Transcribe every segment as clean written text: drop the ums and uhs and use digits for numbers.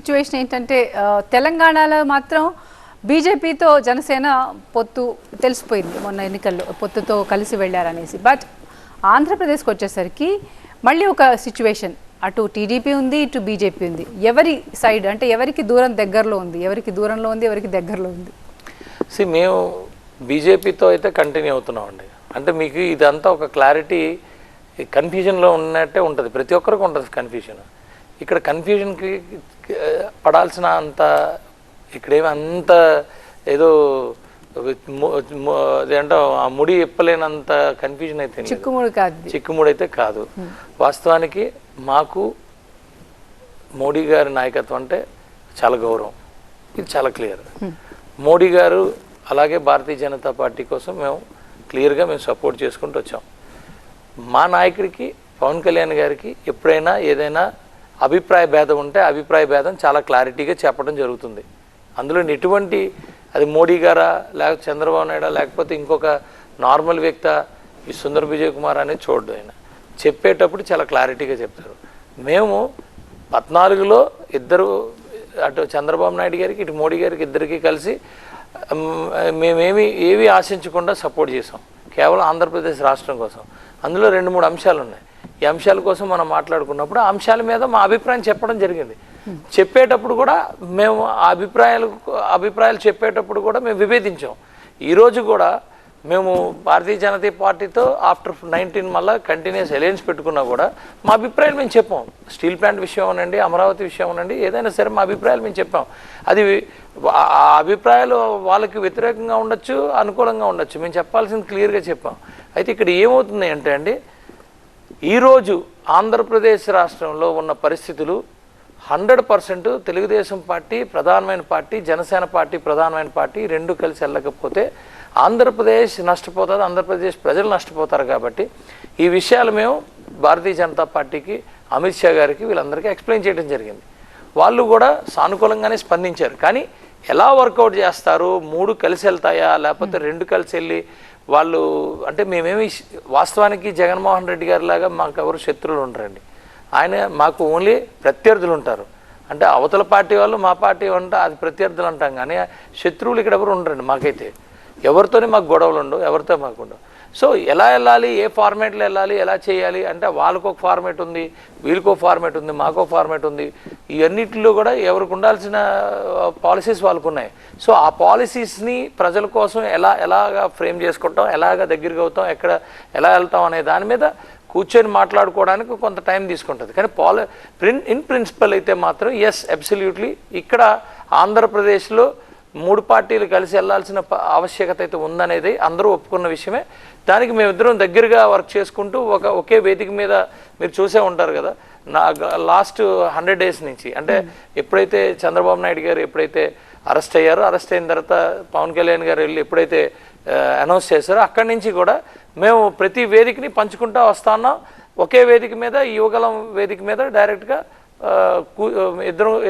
Situation ఏంటంటే తెలంగాణలో మాత్రం బీజేపీతో జనసేన పొత్తు తెలిసిపోయింది మొన్న ఎన్నికల్లో పొత్తుతో కలిసి వెళ్ళారనేసి. బట్ ఆంధ్రప్రదేశ్కి వచ్చేసరికి మళ్ళీ ఒక సిచ్యువేషన్, అటు టీడీపీ ఉంది, ఇటు బీజేపీ ఉంది. ఎవరి సైడ్ అంటే ఎవరికి దూరం దగ్గరలో ఉంది, ఎవరికి దూరంలో ఉంది, ఎవరికి దగ్గరలో ఉంది? మేము బీజేపీతో అయితే కంటిన్యూ అవుతున్నామండి. అంటే మీకు ఇదంతా ఒక క్లారిటీ, కన్ఫ్యూజన్లో ఉన్నట్టే ఉంటుంది, ప్రతి ఒక్కరికి ఉంటుంది కన్ఫ్యూజన్. ఇక్కడ కన్ఫ్యూజన్కి పడాల్సిన అంత ఇక్కడేమి అంత ఏదో అదేంటో ఆ ముడి ఇప్పలేనంత కన్ఫ్యూజన్ అయితే చిక్కుముడి అయితే కాదు. వాస్తవానికి మాకు మోడీ గారి నాయకత్వం అంటే చాలా గౌరవం, ఇది చాలా క్లియర్. మోడీ గారు అలాగే భారతీయ జనతా పార్టీ కోసం మేము క్లియర్గా మేము సపోర్ట్ చేసుకుంటూ వచ్చాం. మా నాయకుడికి పవన్ కళ్యాణ్ గారికి ఎప్పుడైనా ఏదైనా అభిప్రాయ భేదం ఉంటే అభిప్రాయ భేదం చాలా క్లారిటీగా చెప్పడం జరుగుతుంది. అందులో ఎటువంటి అది మోడీ గారా, లేకపోతే చంద్రబాబు నాయుడు, లేకపోతే ఇంకొక నార్మల్ వ్యక్తి ఈ సుందర్ విజయ్ కుమార్ అనేది చూడడం. ఆయన చెప్పేటప్పుడు చాలా క్లారిటీగా చెప్తారు. మేము 14లో ఇద్దరు, అటు చంద్రబాబు నాయుడు గారికి ఇటు మోడీ గారికి ఇద్దరికి కలిసి ఏవి ఆశించకుండా సపోర్ట్ చేసాం, కేవలం ఆంధ్రప్రదేశ్ రాష్ట్రం కోసం. అందులో 2-3 అంశాలు ఉన్నాయి. ఈ అంశాల కోసం మనం మాట్లాడుకున్నప్పుడు ఆ అంశాల మీద మా అభిప్రాయం చెప్పడం జరిగింది. చెప్పేటప్పుడు కూడా మేము ఆ అభిప్రాయాలు చెప్పేటప్పుడు కూడా మేము విభేదించాం. ఈరోజు కూడా మేము భారతీయ జనతా పార్టీతో ఆఫ్టర్ 19 మళ్ళీ కంటిన్యూస్ అలయన్స్ పెట్టుకున్నా కూడా మా అభిప్రాయాలు మేము చెప్పాం. స్టీల్ ప్లాంట్ విషయం అనండి, అమరావతి విషయం అనండి, ఏదైనా సరే మా అభిప్రాయాలు మేము చెప్పాం. అది ఆ అభిప్రాయాలు వాళ్ళకి వ్యతిరేకంగా ఉండొచ్చు, అనుకూలంగా ఉండొచ్చు, మేము చెప్పాల్సింది క్లియర్గా చెప్పాం. అయితే ఇక్కడ ఏమవుతుంది అంటే అండి, ఈరోజు ఆంధ్రప్రదేశ్ రాష్ట్రంలో ఉన్న పరిస్థితులు 100% తెలుగుదేశం పార్టీ ప్రధానమైన పార్టీ, జనసేన పార్టీ ప్రధానమైన పార్టీ రెండు కలిసి వెళ్ళకపోతే ఆంధ్రప్రదేశ్ నష్టపోతుంది, ఆంధ్రప్రదేశ్ ప్రజలు నష్టపోతారు. కాబట్టి ఈ విషయాలు మేము భారతీయ జనతా పార్టీకి, అమిత్ షా గారికి, వీళ్ళందరికీ ఎక్స్ప్లెయిన్ చేయడం జరిగింది. వాళ్ళు కూడా సానుకూలంగానే స్పందించారు. కానీ ఎలా వర్కౌట్ చేస్తారు, 3 కలిసి వెళ్తాయా లేకపోతే 2 కలిసి వెళ్ళి వాళ్ళు అంటే మేమేమి వాస్తవానికి జగన్మోహన్ రెడ్డి గారి లాగా మాకు ఎవరు శత్రువులు ఉండరండి. ఆయన మాకు ఓన్లీ ప్రత్యర్థులు ఉంటారు. అంటే అవతల పార్టీ వాళ్ళు మా పార్టీ అంటే అది ప్రత్యర్థులు అంటాం, కానీ శత్రువులు ఇక్కడ ఎవరు ఉండరండి. మాకైతే ఎవరితోనే మాకు గొడవలు ఉండవు, ఎవరితో మాకు ఉండవు. సో ఎలా వెళ్ళాలి, ఏ ఫార్మేట్లో వెళ్ళాలి, ఎలా చేయాలి అంటే వాళ్ళకు ఒక ఫార్మేట్ ఉంది, వీళ్ళకో ఫార్మేట్ ఉంది, మాకో ఫార్మేట్ ఉంది. ఇవన్నిటిలో కూడా ఎవరికి ఉండాల్సిన పాలసీస్ వాళ్ళకు ఉన్నాయి. సో ఆ పాలసీస్ని ప్రజల కోసం ఎలాగా ఫ్రేమ్ చేసుకుంటాం, ఎలాగ దగ్గరికి అవుతాం, ఎలా వెళ్తాం అనే దాని మీద కూర్చొని మాట్లాడుకోవడానికి కొంత టైం తీసుకుంటుంది. కానీ ఇన్ ప్రిన్సిపల్ అయితే మాత్రం ఎస్, అబ్సల్యూట్లీ ఇక్కడ ఆంధ్రప్రదేశ్లో 3 పార్టీలు కలిసి వెళ్లాల్సిన ఆవశ్యకత అయితే ఉందనేది అందరూ ఒప్పుకున్న విషయమే. దానికి మేమిద్దరం దగ్గరగా వర్క్ చేసుకుంటూ ఒకే వేదిక మీద మీరు చూసే ఉంటారు కదా, లాస్ట్ 100 days నుంచి, అంటే ఎప్పుడైతే చంద్రబాబు నాయుడు గారు ఎప్పుడైతే అరెస్ట్ అయ్యారో, అరెస్ట్ అయిన తర్వాత పవన్ కళ్యాణ్ గారు వెళ్ళి ఎప్పుడైతే అనౌన్స్ చేశారో అక్కడి నుంచి కూడా మేము ప్రతి వేదికని పంచుకుంటూ వస్తా ఉన్నాం. ఒకే వేదిక మీద, యువగలం వేదిక మీద డైరెక్ట్గా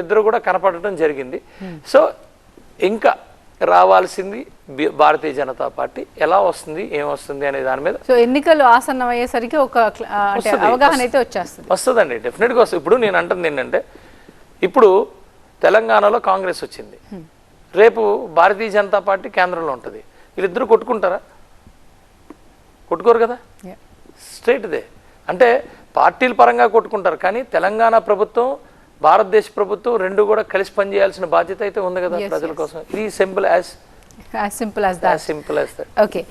ఇద్దరు కూడా కనపడటం జరిగింది. సో ఇంకా రావాల్సింది భారతీయ జనతా పార్టీ ఎలా వస్తుంది, ఏమొస్తుంది అనే దాని మీద. సో ఎన్నికలు ఆసన్నం అయ్యేసరికి ఒక అవగాహన అయితే వస్తుందండి, డెఫినెట్గా వస్తుంది. ఇప్పుడు నేను అంటుంది ఏంటంటే, ఇప్పుడు తెలంగాణలో కాంగ్రెస్ వచ్చింది, రేపు భారతీయ జనతా పార్టీ కేంద్రంలో ఉంటుంది. వీళ్ళిద్దరూ కొట్టుకుంటారా? కొట్టుకోరు కదా, స్ట్రైట్ దే. అంటే పార్టీల పరంగా కొట్టుకుంటారు, కానీ తెలంగాణ ప్రభుత్వం, భారతదేశ ప్రభుత్వం రెండు కూడా కలిసి పనిచేయాల్సిన బాధ్యత అయితే ఉంది కదా ప్రజల కోసం. ఇది సింపుల్ యాజ్ దట్. ఓకే.